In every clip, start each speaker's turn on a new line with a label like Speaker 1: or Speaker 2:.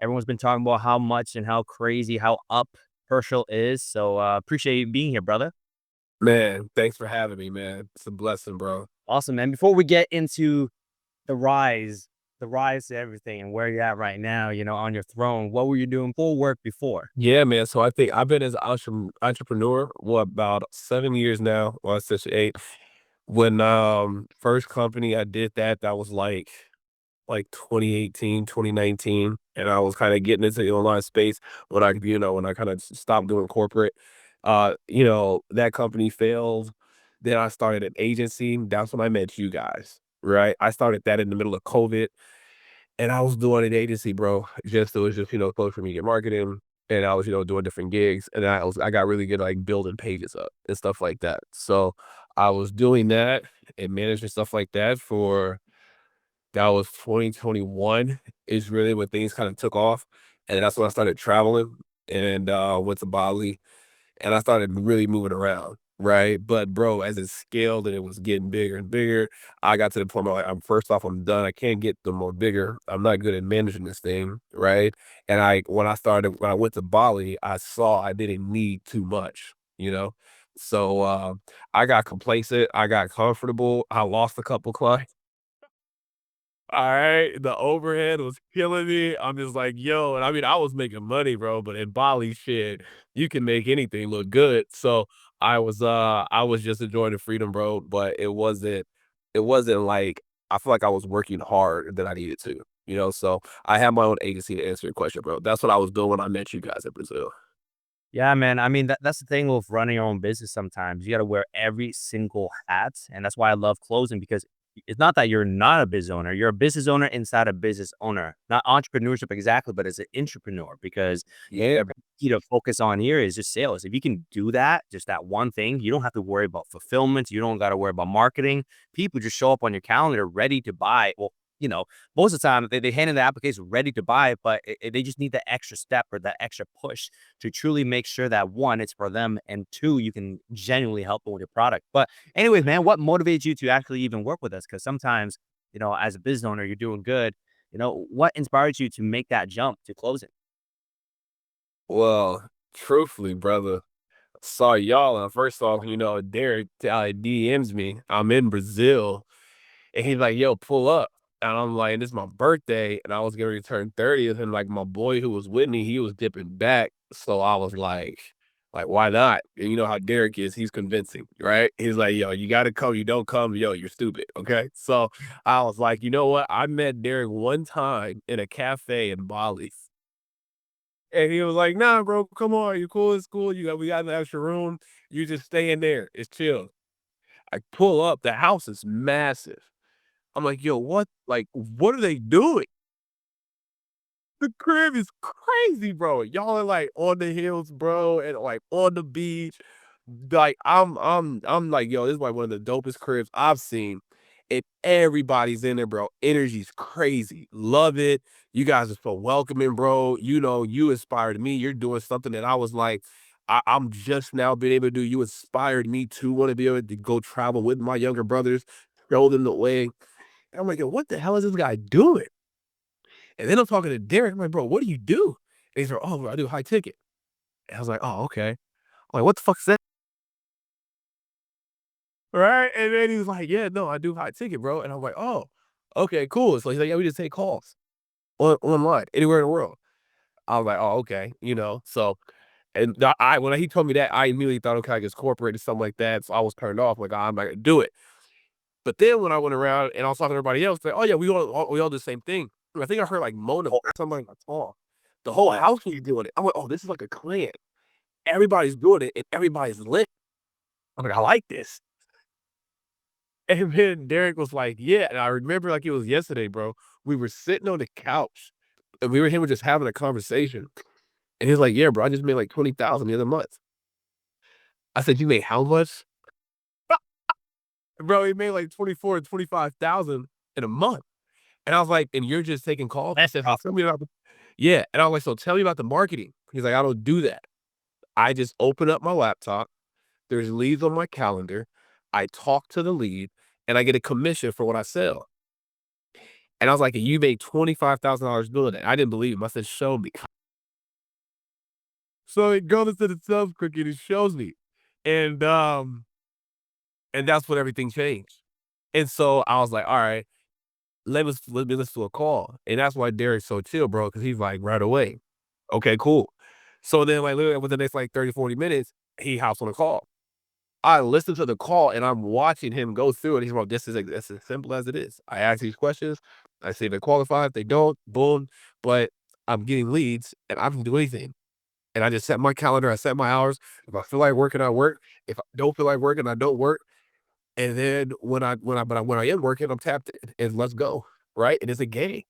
Speaker 1: Everyone's been talking about how much and how crazy, how up Herschel is. So appreciate you being here, brother.
Speaker 2: Man, thanks for having me, man. It's a blessing, bro.
Speaker 1: Awesome, man. Before we get into the rise, the rise to everything and where you're at right now, on your throne, what were you doing for work before?
Speaker 2: Yeah, man. So I think I've been as an entrepreneur, about 7 years now. Well, essentially eight. When first company I did that was like 2018, 2019, and I was kind of getting into the online space when I kind of stopped doing corporate. That company failed. Then I started an agency. That's when I met you guys, right? I started that in the middle of COVID. And I was doing an agency, bro. It was just, social media marketing. And I was, doing different gigs. And I got really good at like building pages up and stuff like that. So I was doing that and managing stuff like that that was 2021 is really when things kind of took off. And that's when I started traveling and went to Bali and I started really moving around, right? But bro, as it scaled and it was getting bigger and bigger, I got to the point where like, I'm first off, I'm done. I can't get the more bigger. I'm not good at managing this thing, right? And when I went to Bali, I saw I didn't need too much, you know. So I got complacent. I got comfortable. I lost a couple clients. Alright, the overhead was killing me. I'm just like, "Yo," and I mean, I was making money, bro, but in Bali, shit, you can make anything look good. So, I was just enjoying the freedom, bro, but it wasn't like I feel like I was working harder than I needed to, So, I have my own agency to answer your question, bro. That's what I was doing when I met you guys in Brazil.
Speaker 1: Yeah, man. I mean, that's the thing with running your own business sometimes. You got to wear every single hat. And that's why I love closing because it's not that you're not a business owner. You're a business owner inside a business owner, not entrepreneurship exactly, but as an entrepreneur because
Speaker 2: Yeah.
Speaker 1: key to focus on here is just sales. If you can do that, just that one thing, you don't have to worry about fulfillment. You don't got to worry about marketing. People just show up on your calendar ready to buy. Well, you know, most of the time they hand in the application ready to buy it, but they just need that extra step or that extra push to truly make sure that one, it's for them, and two, you can genuinely help them with your product. But anyways, man, what motivates you to actually even work with us? Because sometimes, as a business owner, you're doing good. What inspires you to make that jump to closing?
Speaker 2: Well, truthfully, brother, saw y'all, and first off, Derek, DMs me. I'm in Brazil. And he's like, "Yo, pull up." And I'm like, "This is my birthday," and I was getting ready to turn 30th, and, like, my boy who was with me, he was dipping back, so I was like, "Why not?" And you know how Derek is, he's convincing, right? He's like, "Yo, you gotta come, you don't come, yo, you're stupid, okay?" So, I was like, "You know what?" I met Derek one time in a cafe in Bali, and he was like, "Nah, bro, come on, you cool, it's cool, we got an extra room, you just stay in there, it's chill." I pull up, the house is massive. I'm like, "Yo, what are they doing?" The crib is crazy, bro. Y'all are, like, on the hills, bro, and, like, on the beach. Like, I'm like, "Yo, this is, like, one of the dopest cribs I've seen." And everybody's in there, bro. Energy's crazy. Love it. You guys are so welcoming, bro. You inspired me. You're doing something that I was like, I'm just now being able to do. You inspired me to wanna be able to go travel with my younger brothers, show them the way. And I'm like, "Yo, what the hell is this guy doing?" And then I'm talking to Derek. I'm like, "Bro, what do you do?" And he's like, "Oh, bro, I do high ticket." And I was like, "Oh, okay." I'm like, "What the fuck is that?" Right? And then he was like, "Yeah, no, I do high ticket, bro." And I'm like, "Oh, okay, cool." So he's like, "Yeah, we just take calls online anywhere in the world." I was like, "Oh, okay," So, and when he told me that, I immediately thought, okay, I guess corporate or something like that. So I was turned off. Like, I'm not gonna do it. But then when I went around and I was talking to everybody else, like, "Oh yeah, we all do the same thing." I think I heard like Mona or something like, "Oh, the whole house was doing it." I'm like, "Oh, this is like a clan. Everybody's doing it and everybody's lit." I'm like, "I like this." And then Derek was like, "Yeah," and I remember like it was yesterday, bro. We were sitting on the couch and him were just having a conversation. And he's like, "Yeah, bro, I just made like 20,000 the other month." I said, "You made how much?" Bro, he made like 24 and 25,000 in a month. And I was like, "And you're just taking calls?" He
Speaker 1: That's
Speaker 2: said, "So
Speaker 1: tough.
Speaker 2: tell me about the." Yeah, and I was like, "So tell me about the marketing." He's like, "I don't do that. I just open up my laptop, there's leads on my calendar, I talk to the lead, and I get a commission for what I sell." And I was like, "You made $25,000 doing that." I didn't believe him. I said, "Show me." So he goes into the sales cookie and he shows me. And and that's when everything changed. And so I was like, all right, let me listen to a call. And that's why Derek's so chill, bro, because he's like right away. Okay, cool. So then like literally within the next like 30, 40 minutes, he hops on a call. I listen to the call and I'm watching him go through it. He's like, this is like, as simple as it is. I ask these questions. I see if they qualify. If they don't, boom. But I'm getting leads and I don't do anything. And I just set my calendar. I set my hours. If I feel like working, I work. If I don't feel like working, I don't work. And then when I am working, I'm tapped in and let's go. Right. And it's a game.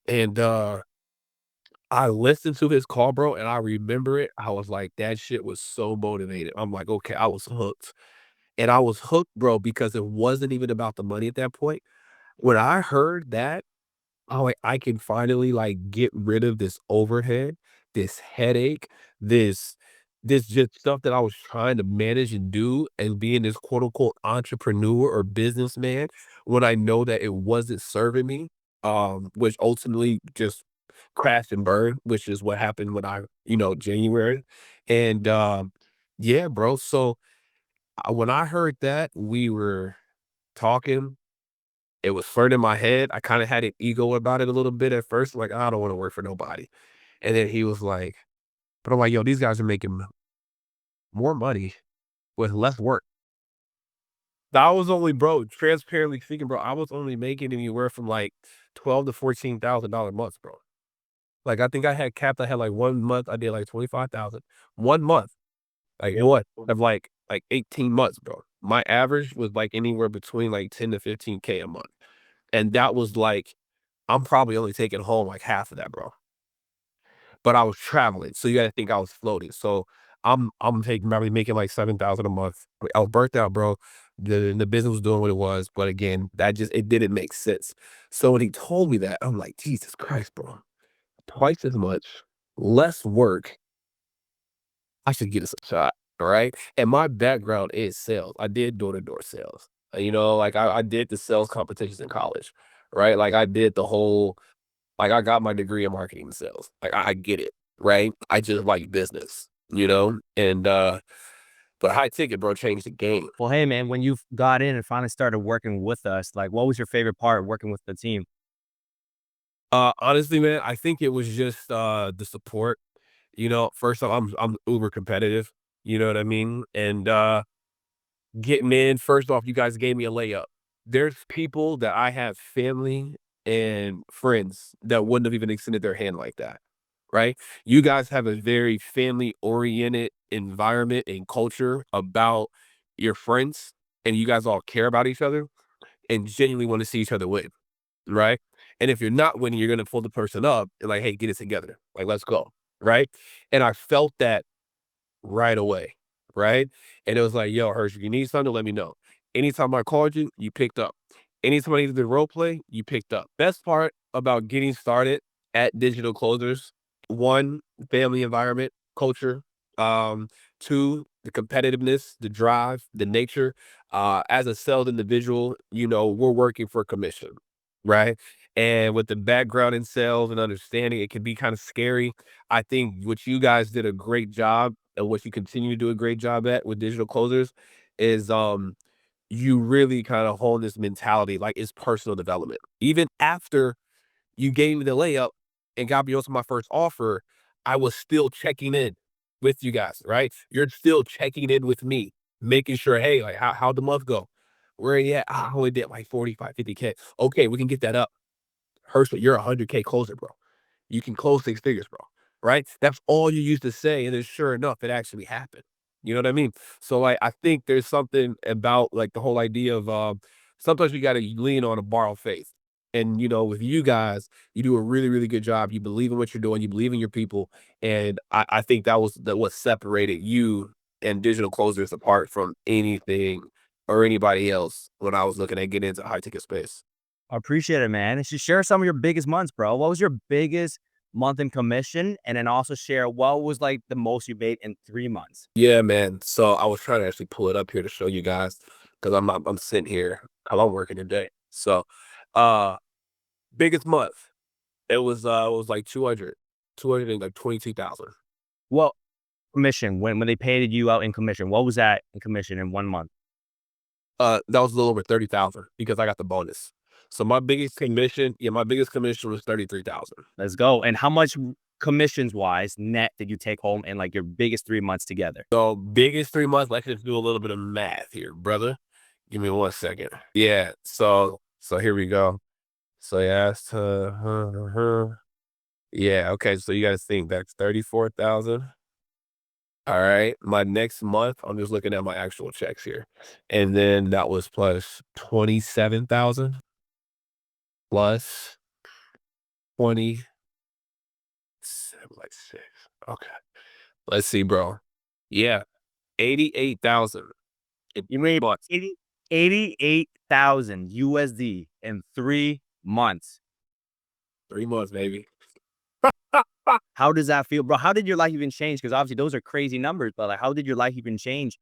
Speaker 2: And I listened to his call, bro, and I remember it. I was like, that shit was so motivated. I'm like, okay, I was hooked. And I was hooked, bro, because it wasn't even about the money at that point. When I heard that, I'm like, I can finally like get rid of this overhead, this headache, this just stuff that I was trying to manage and do and being this quote unquote entrepreneur or businessman when I know that it wasn't serving me, which ultimately just crashed and burned, which is what happened when January. And yeah, bro. So when I heard that, we were talking. It was flirting in my head. I kinda had an ego about it a little bit at first, like, "I don't wanna work for nobody." And then he was like but I'm like, "Yo, these guys are making more money with less work." I was only bro, transparently speaking, bro, I was only making anywhere from, like, 12 to $14,000 months, bro. Like, I think I had capped I had, like, 1 month, I did, like, 25,000. 1 month, like, in what? Of, like, 18 months, bro. My average was, like, anywhere between, like, 10 to 15K a month. And that was, like I'm probably only taking home, like, half of that, bro. But I was traveling, so you gotta think I was floating. So I'm taking probably making like 7,000 a month. I was burnt out, bro. The business was doing what it was, but again, that just it didn't make sense. So when he told me that, I'm like, Jesus Christ, bro. Twice as much, less work. I should give this a shot. All right. And my background is sales. I did door-to-door sales. Like I did the sales competitions in college, right? Like I did the whole like, I got my degree in marketing and sales. Like, I get it, right? I just like business, you know? And, but high ticket, bro, changed the game.
Speaker 1: Well, hey, man, when you got in and finally started working with us, like, what was your favorite part of working with the team?
Speaker 2: Honestly, man, I think it was just, the support. First off, I'm uber competitive, you know what I mean? And, getting in, first off, you guys gave me a layup. There's people that I have family and friends that wouldn't have even extended their hand like that, right? You guys have a very family-oriented environment and culture about your friends, and you guys all care about each other and genuinely wanna see each other win, right? And if you're not winning, you're gonna pull the person up and like, "Hey, get it together. Like, let's go." Right? And I felt that right away, right? And it was like, "Yo, Herschel, you need something, let me know." Anytime I called you, you picked up. Anytime I needed to role play, you picked up. Best part about getting started at Digital Closers, 1, family environment, culture, 2, the competitiveness, the drive, the nature. As a sales individual, we're working for commission, right? And with the background in sales and understanding, it can be kind of scary. I think what you guys did a great job and what you continue to do a great job at with digital closers is you really kind of hone this mentality like it's personal development. Even after you gave me the layup and got me onto my first offer, I was still checking in with you guys, right? You're still checking in with me, making sure, hey, like how'd the month go? Where you at? I only did like 45, 50K. Okay, we can get that up. Herschel, you're a 100K closer, bro. You can close 6 figures, bro, right? That's all you used to say, and then sure enough, it actually happened. You know what I mean? So, like, I think there's something about, like, the whole idea of, sometimes you gotta lean on a borrowed faith. And, with you guys, you do a really, really good job. You believe in what you're doing, you believe in your people, and I think that what separated you and Digital Closers apart from anything or anybody else when I was looking at getting into high ticket space.
Speaker 1: I appreciate it, man. And share some of your biggest months, bro. What was your biggest month in commission? And then also share what was like the most you made in 3 months.
Speaker 2: Yeah, man. So I was trying to actually pull it up here to show you guys because I'm sitting here. I'm working today. So uh Biggest month. It was like 200 and like 22,000.
Speaker 1: Well, commission, when they paid you out in commission, what was that in commission in 1 month?
Speaker 2: That was a little over 30,000 because I got the bonus. So my biggest commission was 33,000.
Speaker 1: Let's go. And how much commissions wise net did you take home in like your biggest 3 months together?
Speaker 2: So biggest 3 months, let's just do a little bit of math here, brother. Give me 1 second. Yeah. So here we go. So yeah, that's yeah, okay. So you gotta think that's 34,000. All right. My next month, I'm just looking at my actual checks here. And then that was plus 27,000 plus 27, like six. Okay. Let's see, bro. Yeah. 88,000 in
Speaker 1: You made
Speaker 2: months.
Speaker 1: 88,000 USD in 3 months.
Speaker 2: 3 months, baby.
Speaker 1: How does that feel, bro? How did your life even change? Because obviously those are crazy numbers, but like, how did your life even change?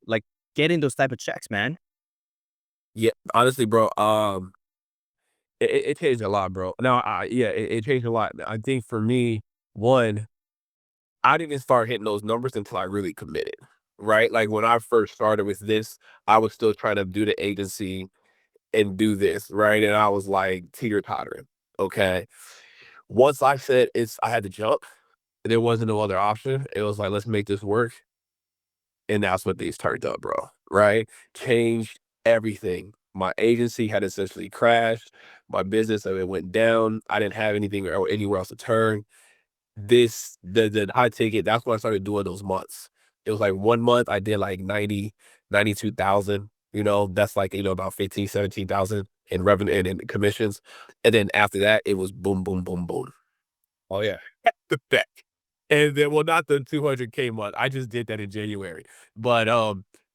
Speaker 1: Like getting those type of checks, man.
Speaker 2: Yeah, honestly, bro. It changed a lot, bro. No, yeah, it changed a lot. I think for me, one, I didn't start hitting those numbers until I really committed, right? Like when I first started with this, I was still trying to do the agency and do this, right? And I was like teeter tottering. Okay. Once I said I had to jump, there wasn't no other option. It was like, let's make this work. And that's what these turned up, bro. Right? Changed everything. My agency had essentially crashed. My business, it went down. I didn't have anything or anywhere else to turn. The high ticket, that's when I started doing those months. It was like 1 month I did like 92,000, that's like, about 15, 17,000 in revenue and in commissions. And then after that, it was boom, boom, boom, boom. Oh yeah. The back. And then, well, not the 200K month. I just did that in January. But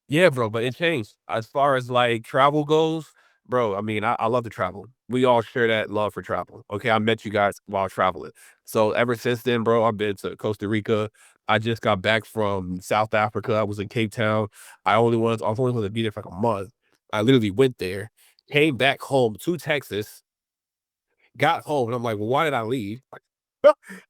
Speaker 2: yeah, bro, but it changed. As far as like travel goes, bro, I mean, I love to travel. We all share that love for travel. Okay. I met you guys while traveling. So ever since then, bro, I've been to Costa Rica. I just got back from South Africa. I was in Cape Town. I was only going to be there for like a month. I literally went there, came back home to Texas, got home, and I'm like, "Well, why did I leave?" Like,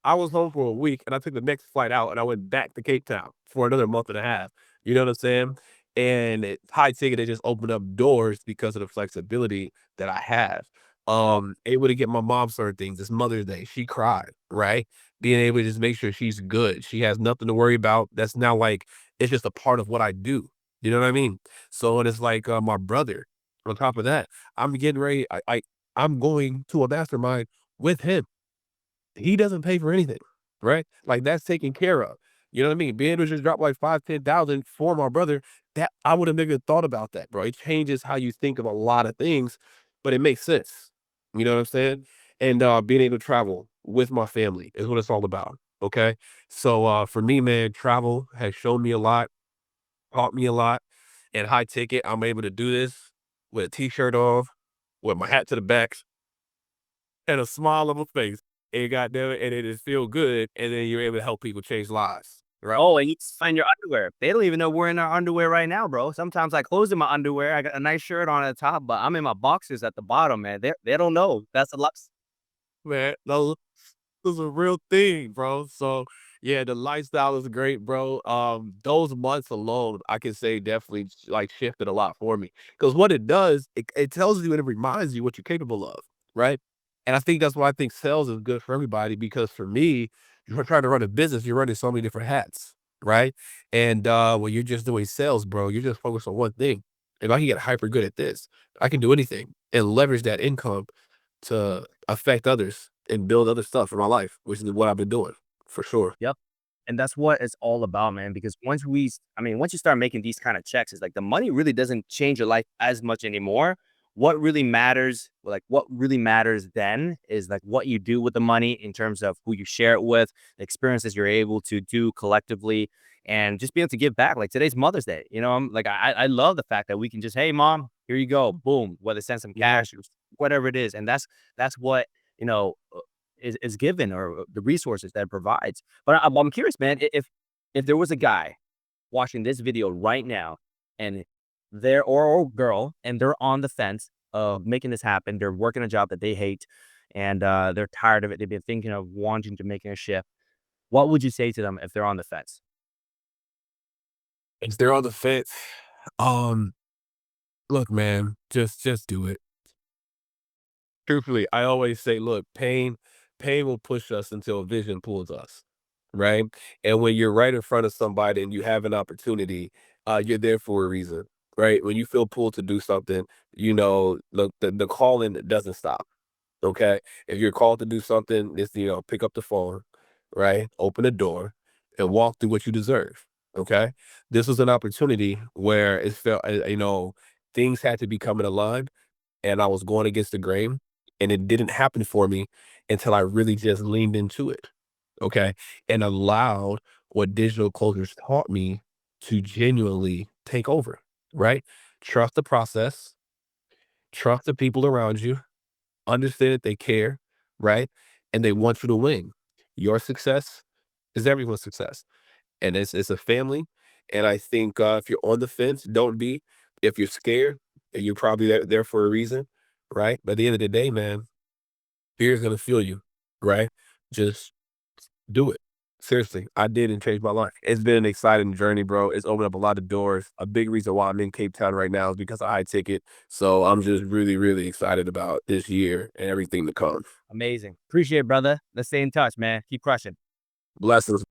Speaker 2: I was home for a week, and I took the next flight out, and I went back to Cape Town for another month and a half. You know what I'm saying? And high ticket, it just opened up doors because of the flexibility that I have. Able to get my mom certain things. It's Mother's Day. She cried, right? Being able to just make sure she's good. She has nothing to worry about. That's now like it's just a part of what I do. You know what I mean? So and it's like my brother. On top of that, I'm getting ready. I'm going to a mastermind with him. He doesn't pay for anything, right? Like that's taken care of. You know what I mean? Being able to just drop like 5, 10,000 for my brother, that I would have never thought about that, bro. It changes how you think of a lot of things, but it makes sense. You know what I'm saying? And being able to travel with my family is what it's all about. Okay. So for me, man, travel has shown me a lot, taught me a lot. And high ticket, I'm able to do this with a t-shirt off, with my hat to the back, and a smile on my face. And goddamn it, and it just feel good, and then you're able to help people change lives, right?
Speaker 1: Oh, and you find your underwear. They don't even know we're in our underwear right now, bro. Sometimes I close in my underwear. I got a nice shirt on at the top, but I'm in my boxers at the bottom, man. They don't know. That's a lot.
Speaker 2: Man, those is a real thing, bro. So yeah, the lifestyle is great, bro. Those months alone, I can say definitely like shifted a lot for me. Because what it does, it tells you and it reminds you what you're capable of, right? And I think that's why I think sales is good for everybody because for me, you're trying to run a business, you're running so many different hats, right? And when you're just doing sales, bro, you're just focused on one thing. If I can get hyper good at this, I can do anything and leverage that income to affect others and build other stuff for my life, which is what I've been doing for sure.
Speaker 1: Yep. And that's what it's all about, man. Because once you start making these kind of checks, it's like the money really doesn't change your life as much anymore. What really matters then is like what you do with the money in terms of who you share it with, the experiences you're able to do collectively, and just be able to give back. Like today's Mother's Day, I'm like, I love the fact that we can just, hey, mom, here you go, boom, whether send some
Speaker 2: Yeah.
Speaker 1: cash or whatever it is, and that's what you know is given or the resources that it provides. But I'm curious, man, if there was a guy watching this video right now and or girl and they're on the fence of making this happen, they're working a job that they hate, and they're tired of it. They've been thinking of wanting to making a shift. What would you say to them if they're on the fence?
Speaker 2: If they're on the fence, um, look, man, just do it. Truthfully, I always say, look, pain will push us until vision pulls us, right? And when you're right in front of somebody and you have an opportunity, you're there for a reason, right? When you feel pulled to do something, look, the calling doesn't stop. Okay. If you're called to do something, it's, pick up the phone, right? Open the door and walk through what you deserve. Okay. This was an opportunity where it felt, things had to be coming aligned and I was going against the grain and it didn't happen for me until I really just leaned into it. Okay. And allowed what digital cultures taught me to genuinely take over, right? Trust the process, trust the people around you, understand that they care, right? And they want you to win. Your success is everyone's success. And it's a family. And I think if you're on the fence, don't be. If you're scared, you're probably there for a reason, right? But at the end of the day, man, fear is gonna feel you, right? Just do it. Seriously, I did and changed my life. It's been an exciting journey, bro. It's opened up a lot of doors. A big reason why I'm in Cape Town right now is because of high ticket. So I'm just really, really excited about this year and everything to come.
Speaker 1: Amazing. Appreciate it, brother. Let's stay in touch, man. Keep crushing.
Speaker 2: Blessings.